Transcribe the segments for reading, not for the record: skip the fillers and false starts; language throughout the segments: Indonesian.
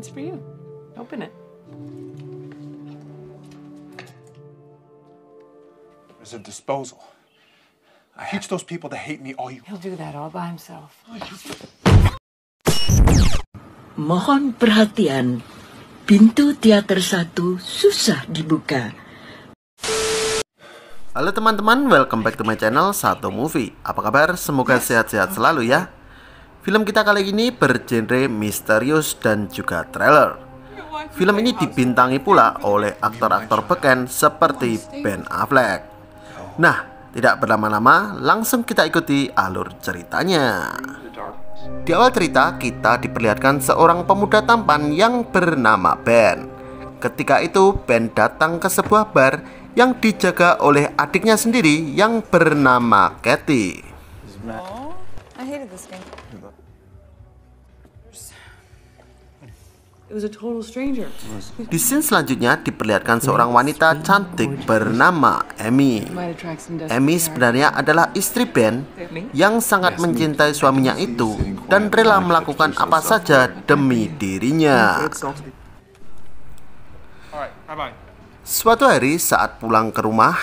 It's for you. Open it. There's a disposal. I teach those people to hate me all you... He'll do that all by himself. Mohon perhatian, pintu teater 1 susah dibuka. Halo teman-teman, welcome back to my channel Satu Movie. Apa kabar? Semoga sehat-sehat selalu ya. Film kita kali ini bergenre misterius dan juga thriller. Film ini dibintangi pula oleh aktor-aktor beken seperti Ben Affleck. Nah, tidak berlama-lama, langsung kita ikuti alur ceritanya. Di awal cerita, kita diperlihatkan seorang pemuda tampan yang bernama Ben. Ketika itu, Ben datang ke sebuah bar yang dijaga oleh adiknya sendiri yang bernama Kathy. Oh, I hated this game. It was a total stranger. Di scene selanjutnya diperlihatkan seorang wanita cantik bernama Amy. Amy sebenarnya adalah istri Ben yang sangat mencintai suaminya itu dan rela melakukan apa saja demi dirinya. Suatu hari saat pulang ke rumah,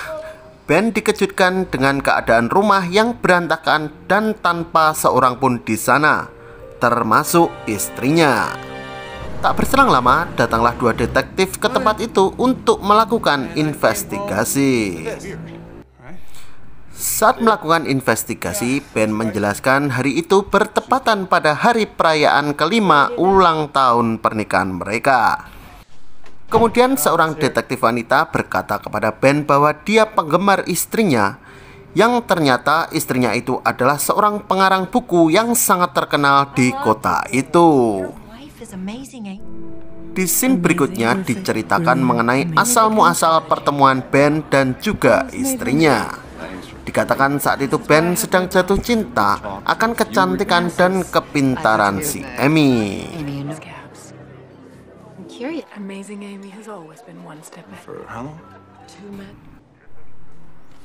Ben dikejutkan dengan keadaan rumah yang berantakan dan tanpa seorang pun di sana, termasuk istrinya. Tak berselang lama, datanglah dua detektif ke tempat itu untuk melakukan investigasi. Saat melakukan investigasi, Ben menjelaskan hari itu bertepatan pada hari perayaan kelima ulang tahun pernikahan mereka. Kemudian seorang detektif wanita berkata kepada Ben bahwa dia penggemar istrinya, yang ternyata istrinya itu adalah seorang pengarang buku yang sangat terkenal di kota itu. Di scene berikutnya diceritakan mengenai asal-muasal pertemuan Ben dan juga istrinya. Dikatakan saat itu Ben sedang jatuh cinta akan kecantikan dan kepintaran si Amy. Amazing Amy has always been one step ahead. For how long? 2 men.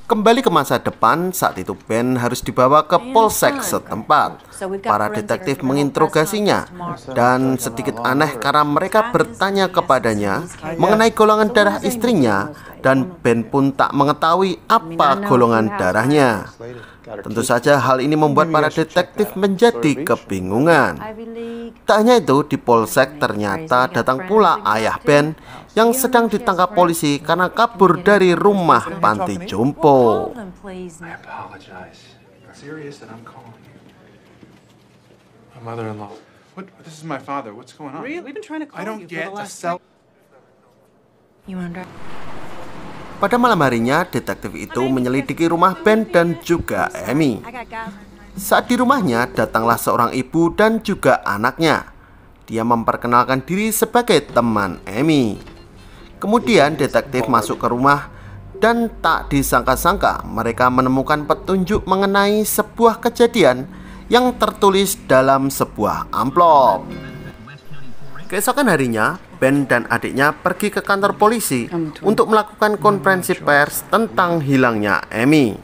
Kembali ke masa depan, saat itu Ben harus dibawa ke polsek setempat. Para detektif menginterogasinya dan sedikit aneh karena mereka bertanya kepadanya mengenai golongan darah istrinya dan Ben pun tak mengetahui apa golongan darahnya. Tentu saja hal ini membuat para detektif menjadi kebingungan. Tak hanya itu, di polsek ternyata datang pula ayah Ben yang sedang ditangkap polisi karena kabur dari rumah panti jompo. Pada malam harinya, detektif itu menyelidiki rumah Ben dan juga Amy. Saat di rumahnya, datanglah seorang ibu dan juga anaknya. Dia memperkenalkan diri sebagai teman Amy. Kemudian detektif masuk ke rumah dan tak disangka-sangka mereka menemukan petunjuk mengenai sebuah kejadian yang tertulis dalam sebuah amplop. Keesokan harinya, Ben dan adiknya pergi ke kantor polisi untuk melakukan konferensi pers tentang hilangnya Amy.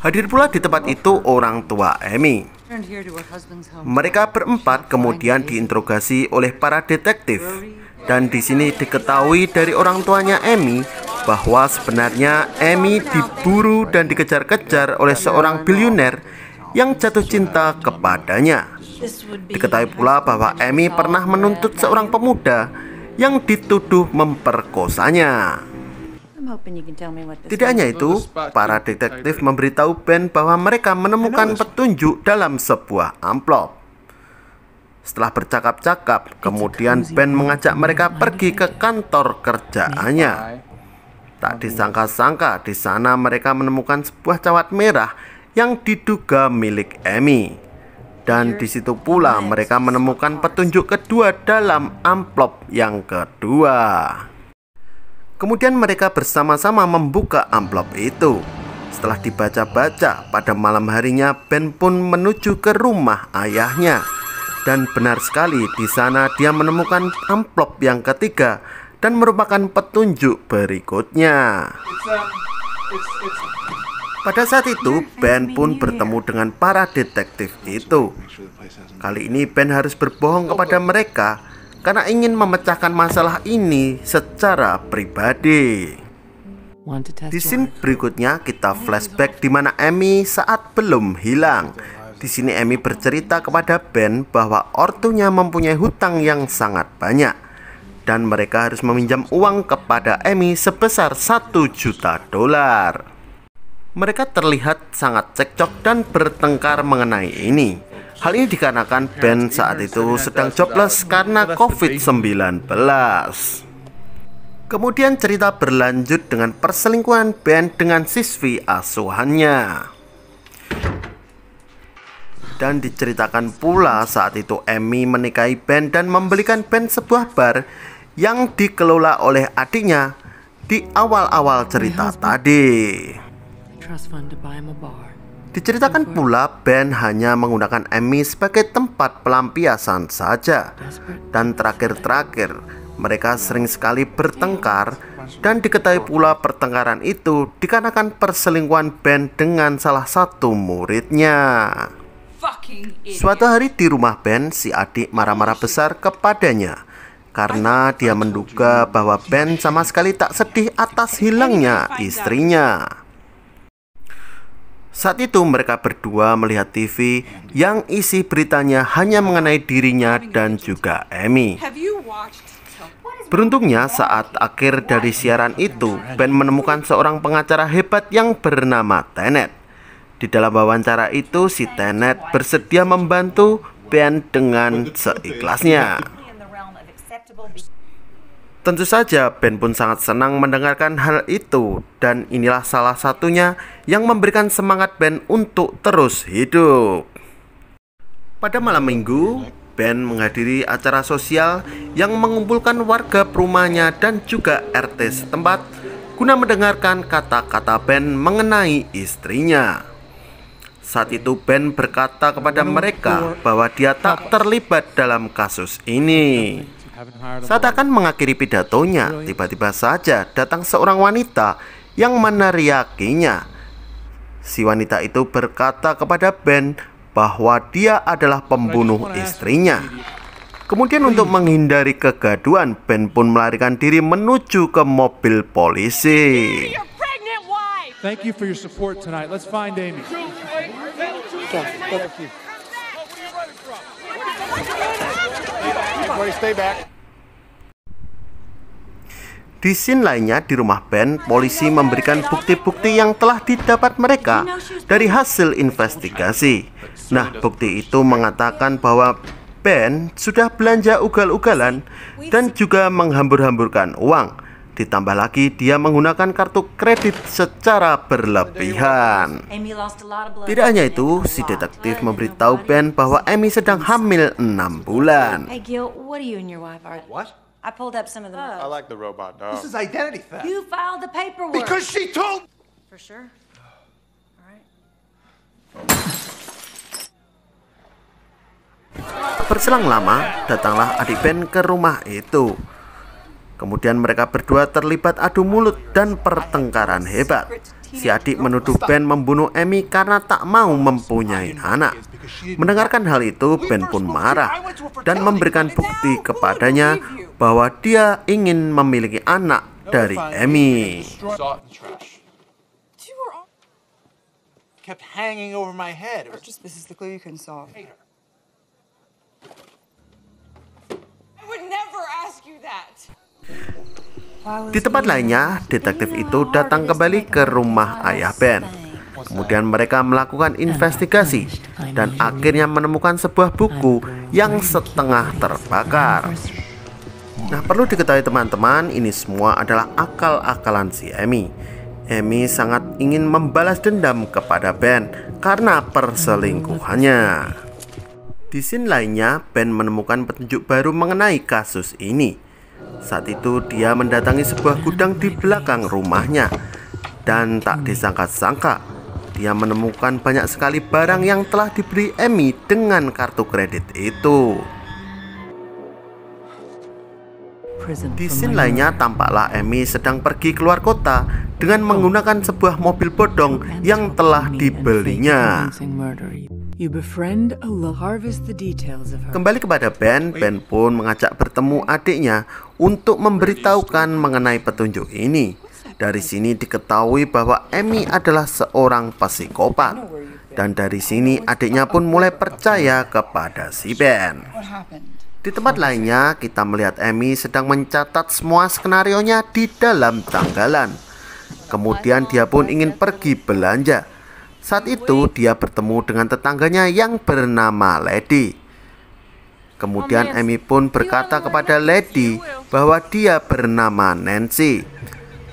Hadir pula di tempat itu orang tua Amy. Mereka berempat kemudian diinterogasi oleh para detektif, dan di sini diketahui dari orang tuanya Amy bahwa sebenarnya Amy diburu dan dikejar-kejar oleh seorang biliuner yang jatuh cinta kepadanya. Diketahui pula bahwa Amy pernah menuntut seorang pemuda yang dituduh memperkosanya. Tidak hanya itu, para detektif memberitahu Ben bahwa mereka menemukan petunjuk dalam sebuah amplop. Setelah bercakap-cakap, kemudian Ben mengajak mereka pergi ke kantor kerjaannya. Tak disangka-sangka, di sana mereka menemukan sebuah cawat merah yang diduga milik Amy. Dan di situ pula mereka menemukan petunjuk kedua dalam amplop yang kedua. Kemudian mereka bersama-sama membuka amplop itu. Setelah dibaca-baca, pada malam harinya Ben pun menuju ke rumah ayahnya. Dan benar sekali, di sana dia menemukan amplop yang ketiga dan merupakan petunjuk berikutnya. Pada saat itu, Ben pun bertemu dengan para detektif itu. Kali ini Ben harus berbohong kepada mereka karena ingin memecahkan masalah ini secara pribadi. Di scene berikutnya kita flashback di mana Amy saat belum hilang. Di sini Amy bercerita kepada Ben bahwa ortunya mempunyai hutang yang sangat banyak dan mereka harus meminjam uang kepada Amy sebesar $1 juta. Mereka terlihat sangat cekcok dan bertengkar mengenai ini. Hal ini dikarenakan Ben saat itu sedang jobless karena COVID-19. Kemudian cerita berlanjut dengan perselingkuhan Ben dengan siswi asuhannya. Dan diceritakan pula saat itu Amy menikahi Ben dan membelikan Ben sebuah bar yang dikelola oleh adiknya di awal-awal cerita tadi. Diceritakan pula Ben hanya menggunakan Amy sebagai tempat pelampiasan saja. Dan terakhir-terakhir mereka sering sekali bertengkar. Dan diketahui pula pertengkaran itu dikarenakan perselingkuhan Ben dengan salah satu muridnya. Suatu hari di rumah Ben, si adik marah-marah besar kepadanya karena dia menduga bahwa Ben sama sekali tak sedih atas hilangnya istrinya. Saat itu mereka berdua melihat TV yang isi beritanya hanya mengenai dirinya dan juga Amy. Beruntungnya saat akhir dari siaran itu, Ben menemukan seorang pengacara hebat yang bernama Tenet. Di dalam wawancara itu, si Tenet bersedia membantu Ben dengan seikhlasnya. Tentu saja Ben pun sangat senang mendengarkan hal itu. Dan inilah salah satunya yang memberikan semangat Ben untuk terus hidup. Pada malam minggu, Ben menghadiri acara sosial yang mengumpulkan warga perumahannya dan juga RT setempat guna mendengarkan kata-kata Ben mengenai istrinya. Saat itu Ben berkata kepada mereka bahwa dia tak terlibat dalam kasus ini. Saat akan mengakhiri pidatonya, tiba-tiba saja datang seorang wanita yang meneriakinya. Si wanita itu berkata kepada Ben bahwa dia adalah pembunuh istrinya. Kemudian untuk menghindari kegaduhan, Ben pun melarikan diri menuju ke mobil polisi. Thank you for your support tonight. Let's find Amy. Stay back. Di scene lainnya di rumah Ben, polisi memberikan bukti-bukti yang telah didapat mereka dari hasil investigasi. Nah, bukti itu mengatakan bahwa Ben sudah belanja ugal-ugalan dan juga menghambur-hamburkan uang. Ditambah lagi dia menggunakan kartu kredit secara berlebihan. Tidak hanya itu, si detektif memberitahu Ben bahwa Amy sedang hamil 6 bulan. Hey Gil, what are you and your wife are? What? I pulled up some of the. I like the robot dog. This is identity theft. You filed the paperwork. Because she told. For sure. All right. Berselang lama, datanglah adik Ben ke rumah itu. Kemudian mereka berdua terlibat adu mulut dan pertengkaran hebat. Si adik menuduh Ben membunuh Amy karena tak mau mempunyai anak. Mendengarkan hal itu, Ben pun marah dan memberikan bukti kepadanya bahwa dia ingin memiliki anak dari Amy. Kept hanging over my head. This is the clue you can solve. I would never ask you that. Di tempat lainnya, detektif itu datang kembali ke rumah ayah Ben. Kemudian mereka melakukan investigasi dan akhirnya menemukan sebuah buku yang setengah terbakar. Nah, perlu diketahui teman-teman, ini semua adalah akal-akalan si Amy. Amy sangat ingin membalas dendam kepada Ben karena perselingkuhannya. Di scene lainnya, Ben menemukan petunjuk baru mengenai kasus ini. Saat itu dia mendatangi sebuah gudang di belakang rumahnya. Dan tak disangka-sangka, dia menemukan banyak sekali barang yang telah diberi Amy dengan kartu kredit itu. prison Di for scene my lainnya murder. tampaklah Amy sedang pergi keluar kota dengan menggunakan sebuah mobil bodong yang telah dibelinya. You befriend a harvest the details of her. Kembali kepada Ben, Ben pun mengajak bertemu adiknya untuk memberitahukan mengenai petunjuk ini. Dari sini diketahui bahwa Amy adalah seorang psikopat. Dan dari sini adiknya pun mulai percaya kepada si Ben. Di tempat lainnya kita melihat Amy sedang mencatat semua skenarionya di dalam tanggalan. Kemudian dia pun ingin pergi belanja. Saat itu dia bertemu dengan tetangganya yang bernama Lady. Kemudian Amy pun berkata kepada Lady bahwa dia bernama Nancy.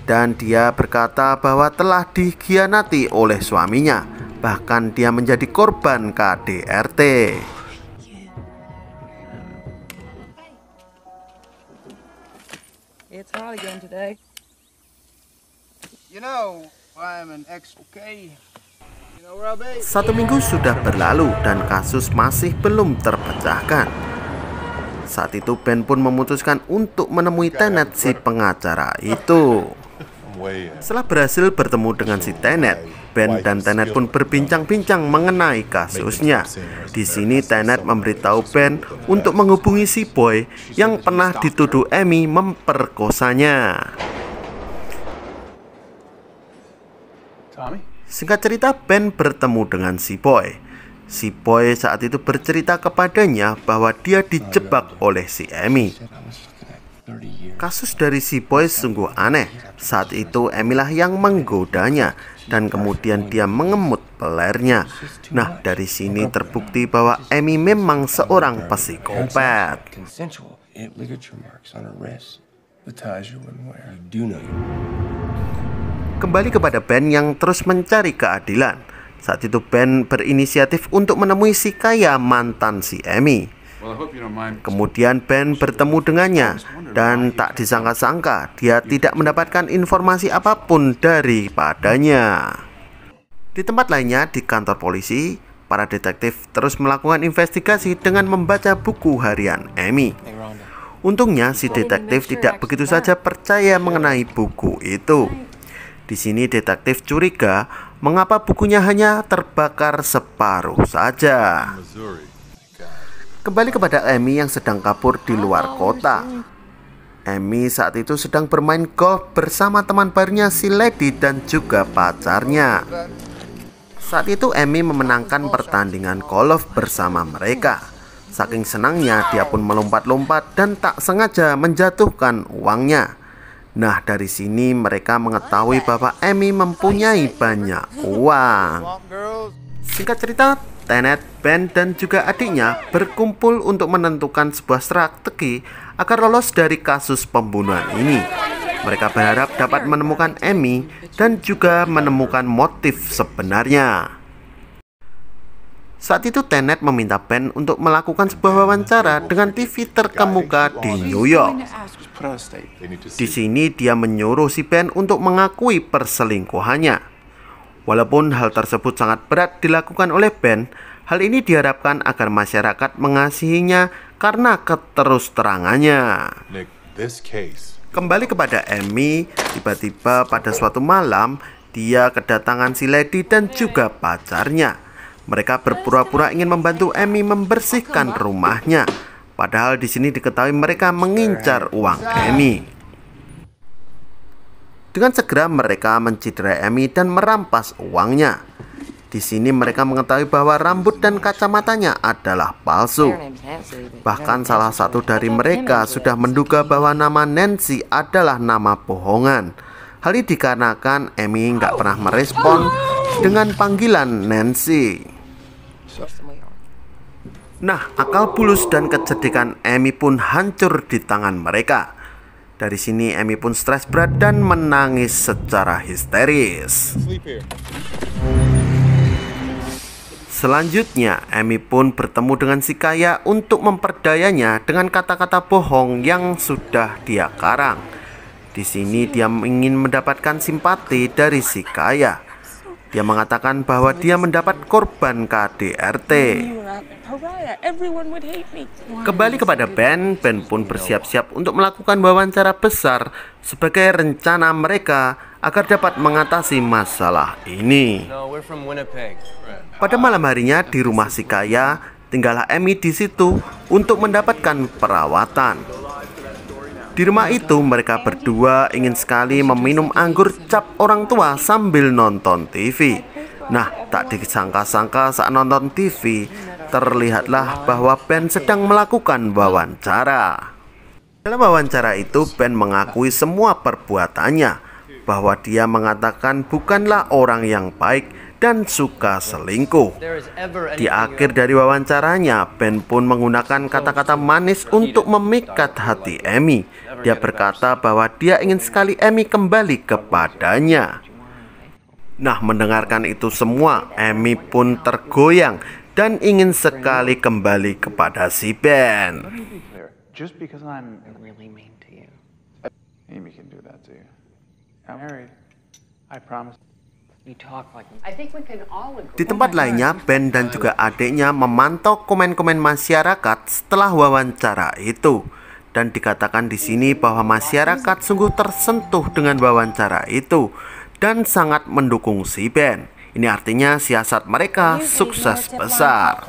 Dan dia berkata bahwa telah dikhianati oleh suaminya. Bahkan dia menjadi korban KDRT. It's hot again today. You know, I'm an ex-okay. You know where I'll be? 1 minggu sudah berlalu dan kasus masih belum terpecahkan. Saat itu Ben pun memutuskan untuk menemui Tenet si pengacara itu. Setelah berhasil bertemu dengan si Tenet, Ben dan Tenet pun berbincang-bincang mengenai kasusnya. Di sini Tenet memberitahu Ben untuk menghubungi si Boy yang pernah dituduh Amy memperkosanya. Tommy? Singkat cerita, Ben bertemu dengan si Boy. Si Boy saat itu bercerita kepadanya bahwa dia dijebak oleh si Amy. Kasus dari si Boy sungguh aneh. Saat itu Amy lah yang menggodanya dan kemudian dia mengemut pelernya. Nah, dari sini terbukti bahwa Amy memang seorang psikopat. Kembali kepada Ben yang terus mencari keadilan. Saat itu Ben berinisiatif untuk menemui si Kaya, mantan si Amy. Kemudian Ben bertemu dengannya dan tak disangka-sangka dia tidak mendapatkan informasi apapun daripadanya. Di tempat lainnya di kantor polisi, para detektif terus melakukan investigasi dengan membaca buku harian Amy. Untungnya si detektif tidak begitu saja percaya mengenai buku itu. Di sini detektif curiga mengapa bukunya hanya terbakar separuh saja. Kembali kepada Amy yang sedang kabur di luar kota. Amy saat itu sedang bermain golf bersama teman barunya si Lady dan juga pacarnya. Saat itu Amy memenangkan pertandingan golf bersama mereka. Saking senangnya dia pun melompat-lompat dan tak sengaja menjatuhkan uangnya. Nah, dari sini mereka mengetahui bahwa Amy mempunyai banyak uang. Singkat cerita, Tenet, Ben, dan juga adiknya berkumpul untuk menentukan sebuah strategi agar lolos dari kasus pembunuhan ini. Mereka berharap dapat menemukan Amy dan juga menemukan motif sebenarnya. Saat itu Tenet meminta Ben untuk melakukan sebuah wawancara dengan TV terkemuka di New York. Di sini dia menyuruh si Ben untuk mengakui perselingkuhannya. Walaupun hal tersebut sangat berat dilakukan oleh Ben, hal ini diharapkan agar masyarakat mengasihinya karena keterus-terangannya. Kembali kepada Amy, tiba-tiba pada suatu malam, dia kedatangan si Lady dan juga pacarnya. Mereka berpura-pura ingin membantu Amy membersihkan rumahnya. Padahal di sini diketahui mereka mengincar uang Amy. Dengan segera mereka menciderai Amy dan merampas uangnya. Di sini mereka mengetahui bahwa rambut dan kacamatanya adalah palsu. Bahkan salah satu dari mereka sudah menduga bahwa nama Nancy adalah nama bohongan. Hal ini dikarenakan Amy nggak pernah merespon dengan panggilan Nancy. Nah, akal bulus dan kecerdikan Amy pun hancur di tangan mereka. Dari sini Amy pun stres berat dan menangis secara histeris. Selanjutnya, Amy pun bertemu dengan si Kaya untuk memperdayanya dengan kata-kata bohong yang sudah dia karang. Di sini dia ingin mendapatkan simpati dari si Kaya. Dia mengatakan bahwa dia mendapat korban KDRT. Kembali kepada Ben, Ben pun bersiap-siap untuk melakukan wawancara besar sebagai rencana mereka agar dapat mengatasi masalah ini. Pada malam harinya di rumah si kaya, tinggallah Amy di situ untuk mendapatkan perawatan. Di rumah itu mereka berdua ingin sekali meminum anggur cap orang tua sambil nonton TV. Nah, tak disangka-sangka saat nonton TV, terlihatlah bahwa Ben sedang melakukan wawancara. Dalam wawancara itu, Ben mengakui semua perbuatannya, bahwa dia mengatakan bukanlah orang yang baik dan suka selingkuh. Di akhir dari wawancaranya, Ben pun menggunakan kata-kata manis untuk memikat hati Amy. Dia berkata bahwa dia ingin sekali Amy kembali kepadanya. Nah, mendengarkan itu semua, Amy pun tergoyang dan ingin sekali kembali kepada si Ben. Just because I'm really mean to you. Amy can do that to you. I'm married. I promise. Di tempat lainnya, Ben dan juga adiknya memantau komen-komen masyarakat setelah wawancara itu. Dan dikatakan di sini bahwa masyarakat sungguh tersentuh dengan wawancara itu dan sangat mendukung si Ben. Ini artinya siasat mereka sukses besar.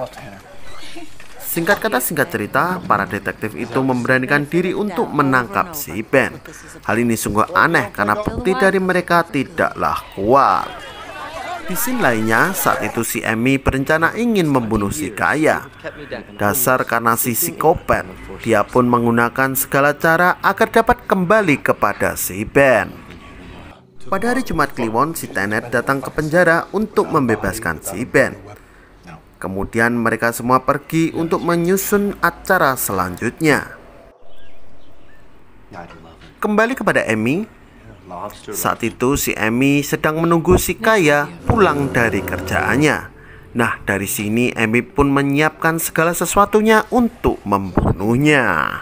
Singkat kata singkat cerita, para detektif itu memberanikan diri untuk menangkap si Ben. Hal ini sungguh aneh karena bukti dari mereka tidaklah kuat. Di scene lainnya, saat itu si Amy berencana ingin membunuh si kaya. Dasar karena si psikopat, dia pun menggunakan segala cara agar dapat kembali kepada si Ben. Pada hari Jumat Kliwon, si Tenet datang ke penjara untuk membebaskan si Ben. Kemudian mereka semua pergi untuk menyusun acara selanjutnya. Kembali kepada Amy. Saat itu si Amy sedang menunggu si kaya pulang dari kerjaannya. Nah, dari sini Amy pun menyiapkan segala sesuatunya untuk membunuhnya.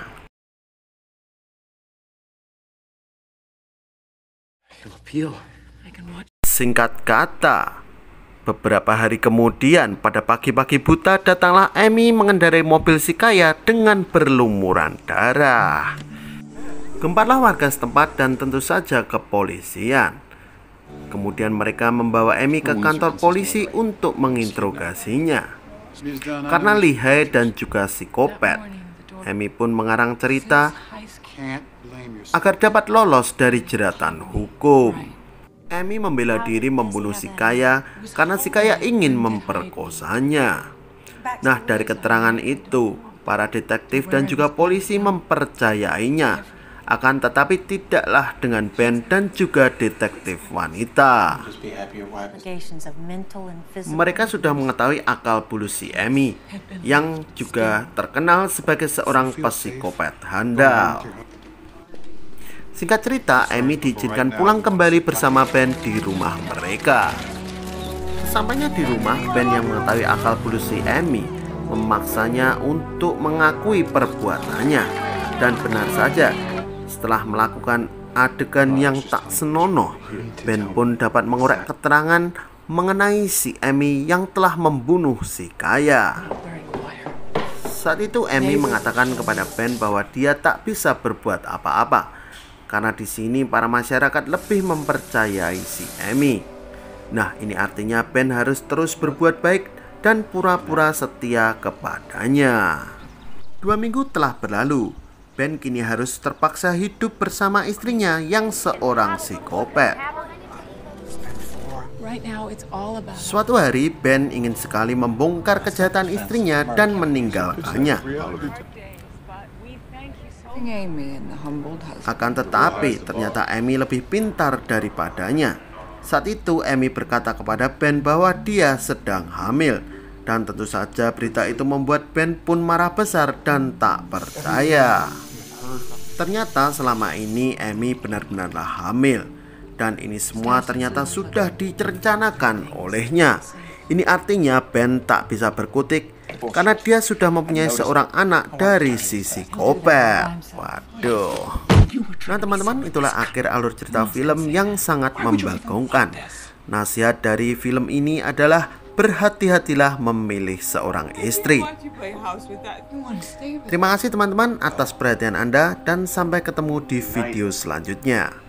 Singkat kata, beberapa hari kemudian pada pagi-pagi buta datanglah Amy mengendarai mobil si kaya dengan berlumuran darah. Gemparlah warga setempat dan tentu saja kepolisian. Kemudian mereka membawa Amy ke kantor polisi untuk menginterogasinya. Karena lihai dan juga psikopat, Amy pun mengarang cerita agar dapat lolos dari jeratan hukum. Amy membela diri membunuh si kaya karena si kaya ingin memperkosanya. Nah, dari keterangan itu, para detektif dan juga polisi mempercayainya. Akan tetapi tidaklah dengan Ben dan juga detektif wanita. Mereka sudah mengetahui akal bulus si Amy, yang juga terkenal sebagai seorang psikopat handal. Singkat cerita, Amy diizinkan pulang kembali bersama Ben di rumah mereka. Sesampainya di rumah, Ben yang mengetahui akal bulus si Amy memaksanya untuk mengakui perbuatannya. Dan benar saja, setelah melakukan adegan yang tak senonoh, Ben pun dapat mengorek keterangan mengenai si Amy yang telah membunuh si kaya. Saat itu Amy mengatakan kepada Ben bahwa dia tak bisa berbuat apa-apa karena di sini para masyarakat lebih mempercayai si Amy. Nah, ini artinya Ben harus terus berbuat baik dan pura-pura setia kepadanya. 2 minggu telah berlalu. Ben kini harus terpaksa hidup bersama istrinya yang seorang psikopat. Suatu hari, Ben ingin sekali membongkar kejahatan istrinya dan meninggalkannya. Akan tetapi, ternyata Amy lebih pintar daripadanya. Saat itu, Amy berkata kepada Ben bahwa dia sedang hamil. Dan tentu saja berita itu membuat Ben pun marah besar dan tak percaya. Ternyata selama ini Amy benar-benarlah hamil. Dan ini semua ternyata sudah direncanakan olehnya. Ini artinya Ben tak bisa berkutik karena dia sudah mempunyai seorang anak dari si psikopat. Waduh. Nah teman-teman, itulah akhir alur cerita film yang sangat membagongkan. Nasihat dari film ini adalah berhati-hatilah memilih seorang istri. Terima kasih teman-teman atas perhatian Anda dan sampai ketemu di video selanjutnya.